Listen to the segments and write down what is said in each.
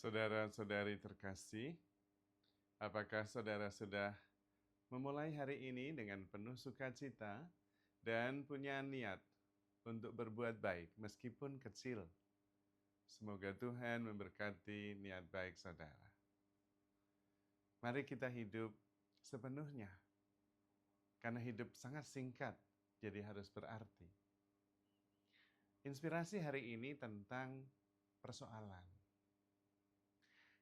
Saudara-saudari terkasih, apakah saudara sudah memulai hari ini dengan penuh sukacita dan punya niat untuk berbuat baik meskipun kecil? Semoga Tuhan memberkati niat baik saudara. Mari kita hidup sepenuhnya, karena hidup sangat singkat, jadi harus berarti. Inspirasi hari ini tentang persoalan.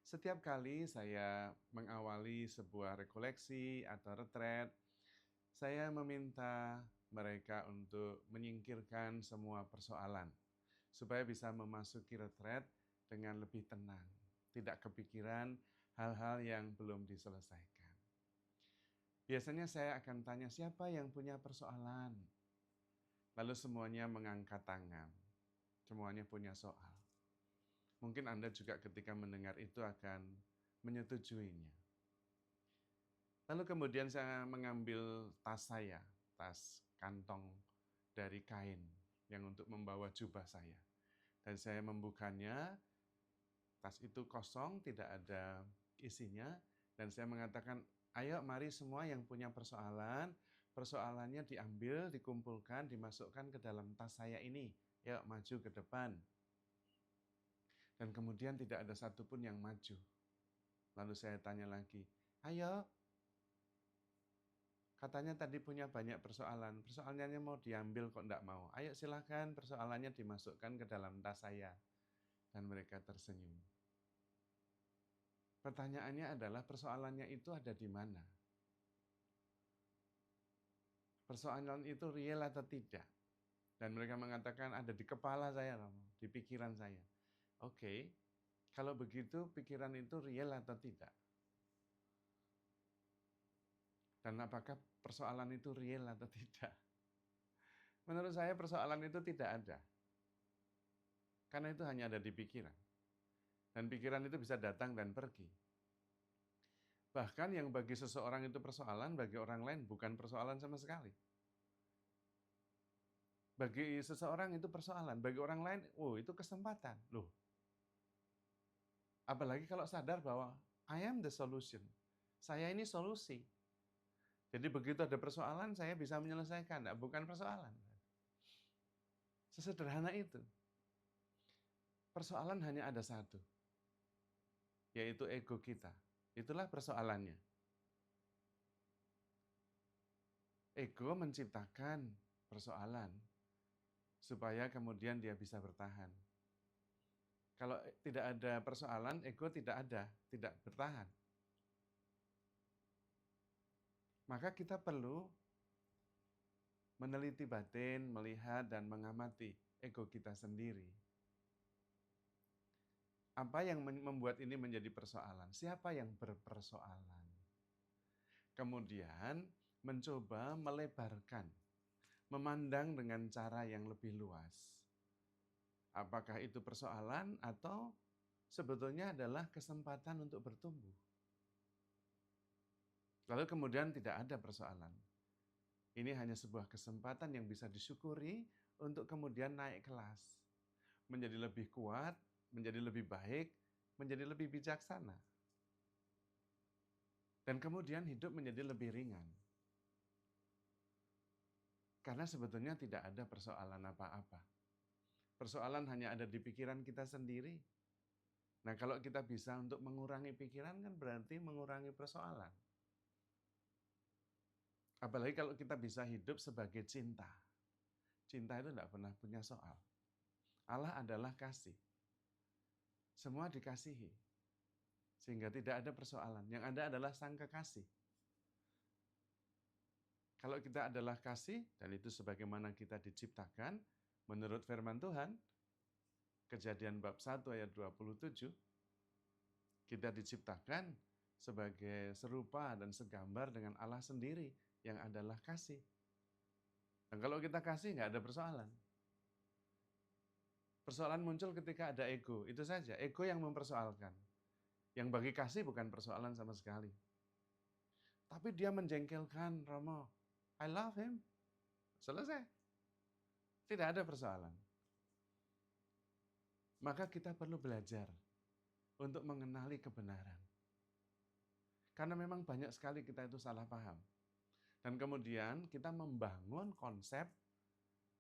Setiap kali saya mengawali sebuah rekoleksi atau retret, saya meminta mereka untuk menyingkirkan semua persoalan, supaya bisa memasuki retret dengan lebih tenang, tidak kepikiran hal-hal yang belum diselesaikan. Biasanya saya akan tanya siapa yang punya persoalan, lalu semuanya mengangkat tangan, semuanya punya soal. Mungkin Anda juga ketika mendengar itu akan menyetujuinya. Lalu kemudian saya mengambil tas saya, tas kantong dari kain yang untuk membawa jubah saya. Dan saya membukanya, tas itu kosong, tidak ada isinya. Dan saya mengatakan, ayo mari semua yang punya persoalan, persoalannya diambil, dikumpulkan, dimasukkan ke dalam tas saya ini. Yuk maju ke depan. Dan kemudian tidak ada satupun yang maju. Lalu saya tanya lagi, ayo, katanya tadi punya banyak persoalan, persoalannya mau diambil kok enggak mau. Ayo silakan persoalannya dimasukkan ke dalam tas saya. Dan mereka tersenyum. Pertanyaannya adalah persoalannya itu ada di mana? Persoalan itu real atau tidak? Dan mereka mengatakan ada di kepala saya, di pikiran saya. Oke, kalau begitu pikiran itu real atau tidak? Dan apakah persoalan itu real atau tidak? Menurut saya persoalan itu tidak ada. Karena itu hanya ada di pikiran. Dan pikiran itu bisa datang dan pergi. Bahkan yang bagi seseorang itu persoalan, bagi orang lain bukan persoalan sama sekali. Bagi seseorang itu persoalan, bagi orang lain, oh itu kesempatan. Loh, apalagi kalau sadar bahwa I am the solution. Saya ini solusi. Jadi begitu ada persoalan, saya bisa menyelesaikan. Nah, bukan persoalan. Sesederhana itu. Persoalan hanya ada satu, yaitu ego kita. Itulah persoalannya. Ego menciptakan persoalan supaya kemudian dia bisa bertahan. Kalau tidak ada persoalan, ego tidak ada, tidak bertahan. Maka kita perlu meneliti batin, melihat dan mengamati ego kita sendiri. Apa yang membuat ini menjadi persoalan? Siapa yang berpersoalan? Kemudian mencoba melebarkan, memandang dengan cara yang lebih luas. Apakah itu persoalan atau sebetulnya adalah kesempatan untuk bertumbuh? Lalu kemudian tidak ada persoalan. Ini hanya sebuah kesempatan yang bisa disyukuri untuk kemudian naik kelas. Menjadi lebih kuat, menjadi lebih baik, menjadi lebih bijaksana. Dan kemudian hidup menjadi lebih ringan. Karena sebetulnya tidak ada persoalan apa-apa. Persoalan hanya ada di pikiran kita sendiri. Nah, kalau kita bisa untuk mengurangi pikiran kan berarti mengurangi persoalan. Apalagi kalau kita bisa hidup sebagai cinta. Cinta itu tidak pernah punya soal. Allah adalah kasih. Semua dikasihi. Sehingga tidak ada persoalan. Yang ada adalah sang kekasih. Kalau kita adalah kasih, dan itu sebagaimana kita diciptakan, menurut firman Tuhan, Kejadian bab 1 ayat 27, kita diciptakan sebagai serupa dan segambar dengan Allah sendiri, yang adalah kasih. Dan kalau kita kasih, nggak ada persoalan. Persoalan muncul ketika ada ego, itu saja. Ego yang mempersoalkan. Yang bagi kasih bukan persoalan sama sekali. Tapi dia menjengkelkan Romo. I love him. Selesai. Tidak ada persoalan. Maka kita perlu belajar untuk mengenali kebenaran. Karena memang banyak sekali kita itu salah paham. Dan kemudian kita membangun konsep,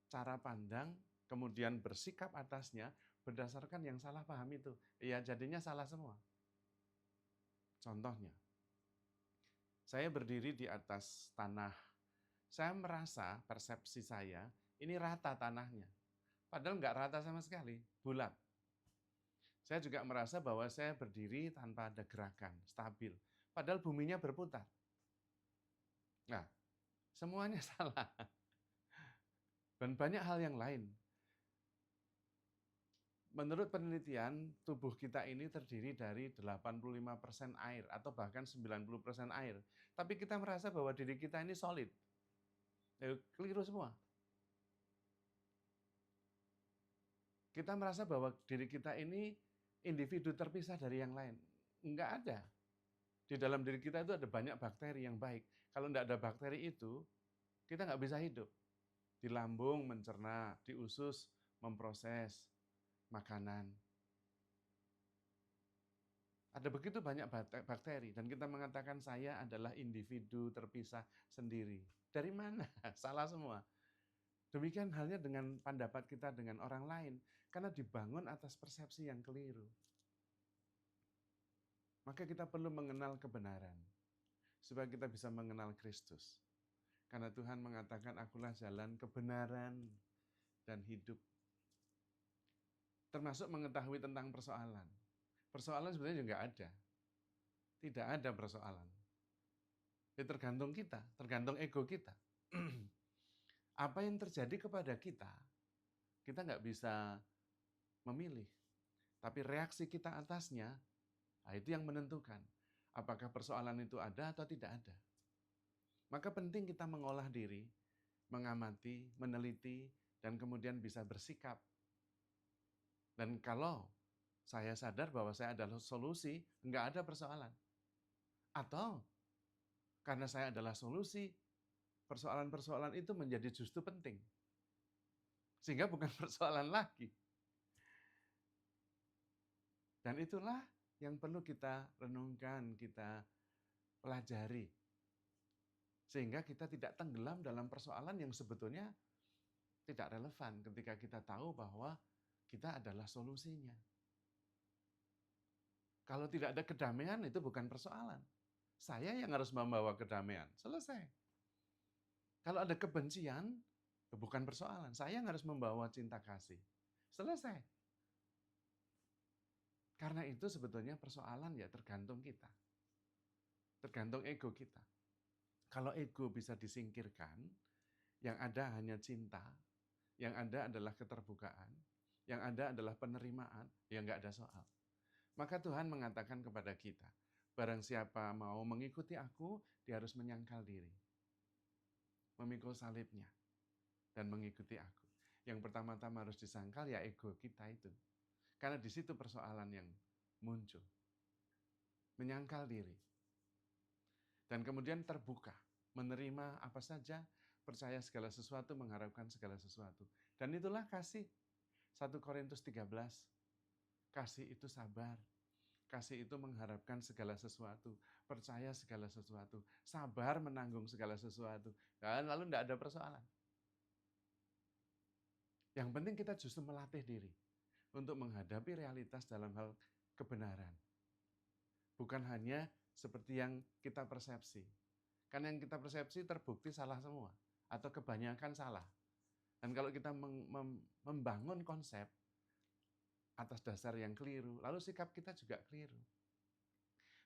cara pandang, kemudian bersikap atasnya berdasarkan yang salah paham itu. Ya jadinya salah semua. Contohnya, saya berdiri di atas tanah. Saya merasa, persepsi saya, ini rata tanahnya. Padahal nggak rata sama sekali, bulat. Saya juga merasa bahwa saya berdiri tanpa ada gerakan, stabil. Padahal buminya berputar. Nah, semuanya salah. Dan banyak hal yang lain. Menurut penelitian, tubuh kita ini terdiri dari 85% air atau bahkan 90% air. Tapi kita merasa bahwa diri kita ini solid. Keliru semua. Kita merasa bahwa diri kita ini individu terpisah dari yang lain. Enggak ada. Di dalam diri kita itu ada banyak bakteri yang baik. Kalau enggak ada bakteri itu, kita nggak bisa hidup. Di lambung mencerna, di usus memproses makanan. Ada begitu banyak bakteri, dan kita mengatakan saya adalah individu terpisah sendiri. Dari mana? Salah semua. Demikian halnya dengan pendapat kita dengan orang lain, karena dibangun atas persepsi yang keliru. Maka kita perlu mengenal kebenaran, supaya kita bisa mengenal Kristus. Karena Tuhan mengatakan, akulah jalan kebenaran dan hidup. Termasuk mengetahui tentang persoalan. Persoalan sebenarnya juga ada. Tidak ada persoalan. Ya tergantung kita, tergantung ego kita. Apa yang terjadi kepada kita nggak bisa memilih. Tapi reaksi kita atasnya, nah itu yang menentukan. Apakah persoalan itu ada atau tidak ada. Maka penting kita mengolah diri, mengamati, meneliti, dan kemudian bisa bersikap. Dan kalau saya sadar bahwa saya adalah solusi, nggak ada persoalan. Atau karena saya adalah solusi, persoalan-persoalan itu menjadi justru penting. Sehingga bukan persoalan lagi. Dan itulah yang perlu kita renungkan, kita pelajari. Sehingga kita tidak tenggelam dalam persoalan yang sebetulnya tidak relevan ketika kita tahu bahwa kita adalah solusinya. Kalau tidak ada kedamaian, itu bukan persoalan. Saya yang harus membawa kedamaian. Selesai. Kalau ada kebencian, bukan persoalan. Saya yang harus membawa cinta kasih. Selesai. Karena itu sebetulnya persoalan ya tergantung kita. Tergantung ego kita. Kalau ego bisa disingkirkan, yang ada hanya cinta, yang ada adalah keterbukaan, yang ada adalah penerimaan, ya nggak ada soal. Maka Tuhan mengatakan kepada kita, barang siapa mau mengikuti aku, dia harus menyangkal diri. Memikul salibnya dan mengikuti aku. Yang pertama-tama harus disangkal ya ego kita itu. Karena di situ persoalan yang muncul. Menyangkal diri. Dan kemudian terbuka, menerima apa saja, percaya segala sesuatu, mengharapkan segala sesuatu. Dan itulah kasih. 1 Korintus 13. Kasih itu sabar. Kasih itu mengharapkan segala sesuatu, percaya segala sesuatu, sabar menanggung segala sesuatu. Dan lalu tidak ada persoalan. Yang penting kita justru melatih diri untuk menghadapi realitas dalam hal kebenaran. Bukan hanya seperti yang kita persepsi. Karena yang kita persepsi terbukti salah semua, atau kebanyakan salah. Dan kalau kita membangun konsep atas dasar yang keliru, lalu sikap kita juga keliru.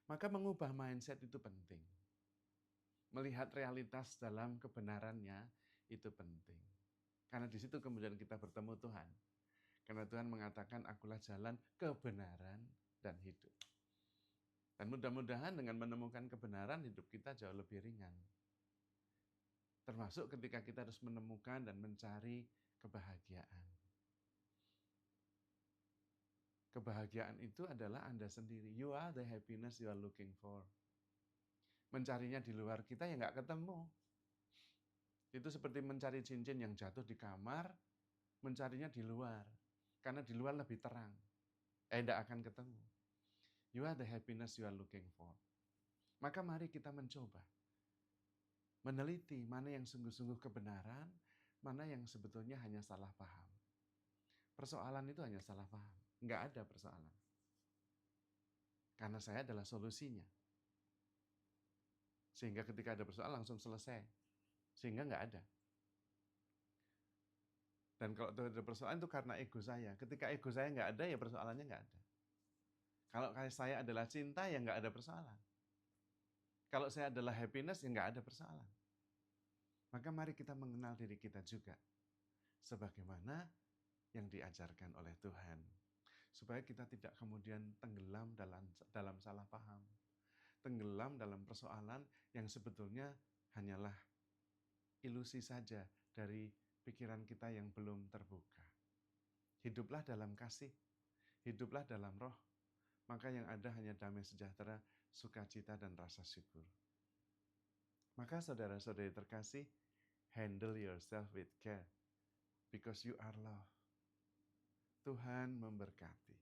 Maka mengubah mindset itu penting. Melihat realitas dalam kebenarannya itu penting. Karena di situ kemudian kita bertemu Tuhan. Karena Tuhan mengatakan, akulah jalan, kebenaran, dan hidup. Dan mudah-mudahan dengan menemukan kebenaran, hidup kita jauh lebih ringan. Termasuk ketika kita harus menemukan dan mencari kebahagiaan. Kebahagiaan itu adalah Anda sendiri. You are the happiness you are looking for. Mencarinya di luar kita ya nggak ketemu. Itu seperti mencari cincin yang jatuh di kamar, mencarinya di luar. Karena di luar lebih terang. Tidak akan ketemu. You are the happiness you are looking for. Maka mari kita mencoba meneliti mana yang sungguh-sungguh kebenaran, mana yang sebetulnya hanya salah paham. Persoalan itu hanya salah paham. Nggak ada persoalan. Karena saya adalah solusinya. Sehingga ketika ada persoalan langsung selesai. Sehingga nggak ada. Dan kalau ada persoalan itu karena ego saya. Ketika ego saya nggak ada, ya persoalannya nggak ada. Kalau saya adalah cinta, ya nggak ada persoalan. Kalau saya adalah happiness, ya nggak ada persoalan. Maka mari kita mengenal diri kita juga. Sebagaimana yang diajarkan oleh Tuhan. Supaya kita tidak kemudian tenggelam dalam salah paham. Tenggelam dalam persoalan yang sebetulnya hanyalah ilusi saja dari pikiran kita yang belum terbuka. Hiduplah dalam kasih. Hiduplah dalam roh. Maka yang ada hanya damai sejahtera, sukacita, dan rasa syukur. Maka saudara-saudari terkasih, handle yourself with care, because you are love. Tuhan memberkati.